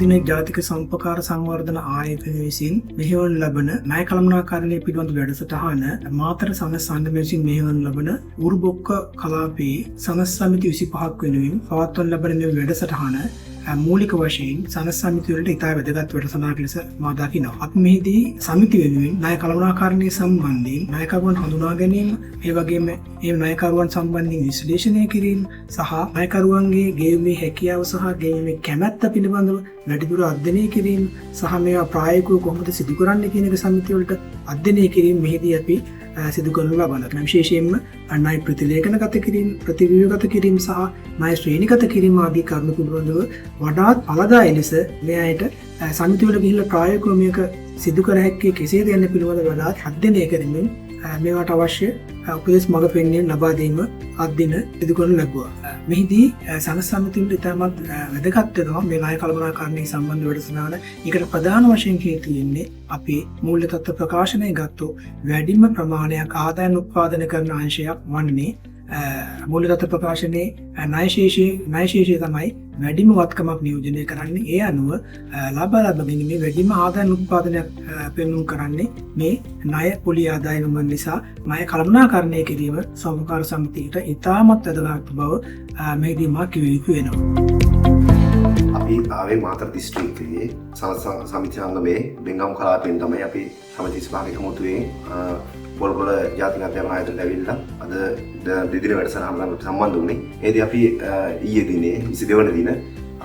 ආධුනික ජාතික සම්පකාර සංවර්ධන ආයතනය විසින් මෙහෙවන ලබන ණය කළමනාකරණය පිළිබඳ වැඩසටහන මාතර සමස් සංගමය විසින් මෙහෙවන ලබන උරුබොක්ක කලාපයේ සමස් සමිති 25ක් වෙනුවෙන් පවත්වන ලබන මේ වැඩසටහන මූලික වශයෙන් සමස් සමිති වලට ඉතා වැදගත් වැඩසටහනක් ලෙස මා දකිනවා. අපි මෙහිදී සමිති වෙනුවෙන් ණය කළමනාකරණය සම්බන්ධයෙන් ණයකරුවන් හඳුනා ගැනීම, ඒ වගේම මේ ණයකරුවන් සම්බන්ධයෙන් විශ්ලේෂණය කිරීම සහ ණයකරුවන්ගේ ගෙවීමේ හැකියාව සහ ගෙවීමේ කැමැත්ත පිළිබඳව වැඩිදුර අධ්‍යයනය කිරීම සහ මේවා ප්‍රායෝගිකව කොහොමද සිදු කරන්නේ කියන එක සමිතිය වලට අධ්‍යයනය කිරීම මෙහිදී අපි සිදු කරනු ලබනවා. විශේෂයෙන්ම ණය ප්‍රතිලේඛනගත කිරීම, ප්‍රතිව්‍යුහගත කිරීම සහ ණය ශ්‍රේණිගත කිරීම ආදී කරුණු පිළිබඳව වඩාත් ඵලදායී ලෙස මේ අයට සමිතිය වල ගිහිල්ලා ප්‍රායෝගිකව මේක සිදු කර හැක්කේ කෙසේද යන්න පිළිබඳව වඩාත් අධ්‍යයනය කරමින් මේවට අවශ්‍ය උපදෙස් මඟ පෙන්වීම ලබා දීම අධ්‍යයන සිදු කරනු ලැබුවා. මෙහිදී සමස් සමිතියට ඉතාමත් වැදගත් වෙනවා මේ ණය කළමනාකරණය සම්බන්ධ වැඩසටහන. ඒකට ප්‍රධාන වශයෙන් හේතු වෙන්නේ අපි මූල්‍ය තත්ත්ව ප්‍රකාශනය ගත්තොත් වැඩිම ප්‍රමාණයක් ආදායම් උත්පාදනය කරන අංශයක් වන්නේ මූල්‍ය තත්ත්ව ප්‍රකාශනයේ ණයශේෂය තමයි වැඩිම වත්කමක් නියෝජනය කරන්නේ. ඒ අනුව ලබා ගැනීමේ වැඩිම ආදායම් උත්පාදනයක් පෙන්වුම් කරන්නේ මේ ණය පොලි ආදායම නිසා ණය කළමනාකරණය කිරීම සමකාර සමිතියට ඉතාමත් වැදගත් බව මෙහිදී මා කිව යුතු වෙනවා. අපි ආවේ මාතර දිස්ත්‍රික්කයේ සමිති අංගමේ බෙන්ගම් කලාපෙන් තමයි අපි සමිති 25 එකමුතුවේ පොල්ගොල්ල ජාතික අධ්‍යාපන ආයතනයට ඇවිල්ලා අද දෙදින වැඩසටහනකට සම්බන්ධ වුණේ. ඒදී අපි ඊයේ දිනේ 22 වෙනි දින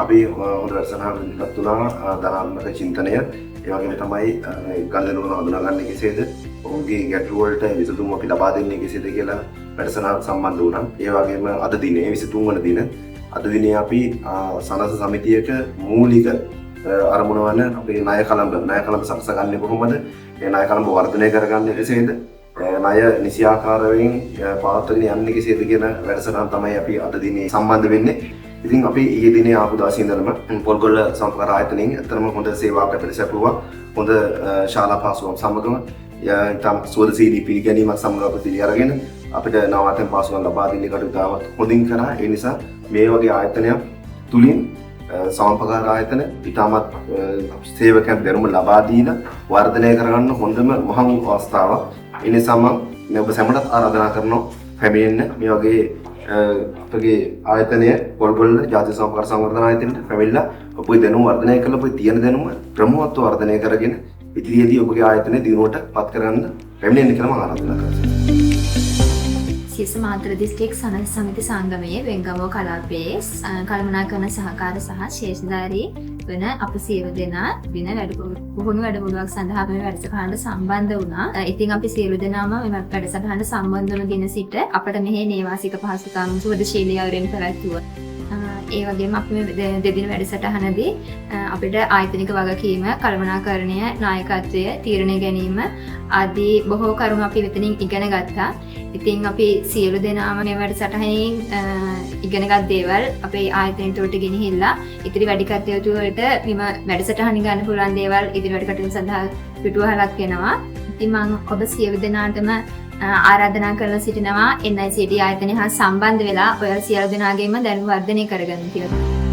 අපි හොඳ වැඩසටහනකට ඉලක්ක තුනා ධනාත්මක චින්තනය, ඒ වගේම තමයි ගල්ලෙනුන හඳුනාගන්නේ කෙසේද, ඔවුන්ගේ ගැටලු වලට විසඳුම් අපි ලබා දෙන්නේ කෙසේද කියලා වැඩසටහනට සම්බන්ධ වුණා. ඒ වගේම අද දිනේ 23 වෙනි දින අද දිනේ අපි සනස සමිතියක මූලික අරමුණ වන අපේ ණය කළඹ සකසගන්නේ කොහොමද, ඒ ණය කළඹ වර්ධනය කරගන්නේ කෙසේද, ණය නිසියාකාරයෙන් පවත්වාගෙන යන්නේ කෙසේද කියන වැඩසටහන තමයි අපි අද දිනේ සම්බන්ධ වෙන්නේ. ඉතින් අපි ඊයේ දිනේ ආපු දාසේ ඉඳලම පොල්ගොල්ල සම්පකාර ආයතනයෙන් ඇත්තටම හොඳ සේවාවක් අපිට ලැබුවා. හොඳ ශාලා පාසුකම් සමගම ඉතාම සුවදශීලී පිළිගැනීමක් සමග අපි පිළි අරගෙන අපිට නවාතැන් පාසුකම් ලබා දෙන්න කටයුතු හොඳින් කරා. ඒ නිසා මේ වගේ ආයතනයක් තුලින් සම්පකාර ආයතන ඉතාමත් සේවකයන් දැනුම ලබා දීලා වර්ධනය කරගන්න හොඳම මහඟු අවස්ථාවක්. ඒ නිසා මම ඔබ සැමටත් ආරාධනා කරනවා පැමිණෙන්න මේ වගේ අපගේ ආයතනය පොල්ගොල්ල ජාතික සම්පකාර සංවර්ධන ආයතනයට පැමිණලා ඔබගේ දැනුම වර්ධනය කරලා ඔබේ තියෙන දැනුම ක්‍රමවත්ව වර්ධනය කරගෙන ඉදිරියේදී ඔබගේ ආයතනය දිනුවට පත් කරගන්න පැමිණෙන්න කියලා මම ආරාධනා කරනවා. සියස මාතර දිස්ත්‍රික් සනස් සමිති සංගමයේ වෙංගම කලාපයේ කළමනාකරණ සහකාර සහ ශේෂධාරී වන අප සියලු දෙනා දින පුහුණු වැඩමුළුවක් සඳහා මේ වැඩසටහනට සම්බන්ධ වුණා. ඉතින් අපි සියලු දෙනාම මේ වැඩසටහනට සම්බන්ධ වන දින සිට අපට මෙහි නේවාසික පහසුකම් සුවදශීලී ආයුරින් පැවැත්වුවා. ඒ වගේම අපි මේ දෙදින වැඩසටහනදී අපිට ආයතනික වගකීම, කළමනාකරණය, නායකත්වය, තීරණ ගැනීම ආදී බොහෝ කරුණු අපි මෙතනින් ඉගෙන ගත්තා. ඉතින් අපි සියලු දෙනාම මේ වැඩසටහනින් ඉගෙනගත් දේවල් අපේ ආයතනයට උඩට ගෙනහිල්ලා ඉතිරි වැඩි කටයුතු වලට මෙම වැඩසටහනින් ගන්න පුළුවන් දේවල් ඉදිරි වැඩ කටයුතු සඳහා පිටුවහලක් වෙනවා. ඉතින් මම ඔබ සියලු දෙනාටම ආරාධනා කරලා සිටිනවා NICT ආයතනය හා සම්බන්ධ වෙලා ඔය සියලු දෙනාගේම දැනුම වර්ධනය කරගන්න කියලා.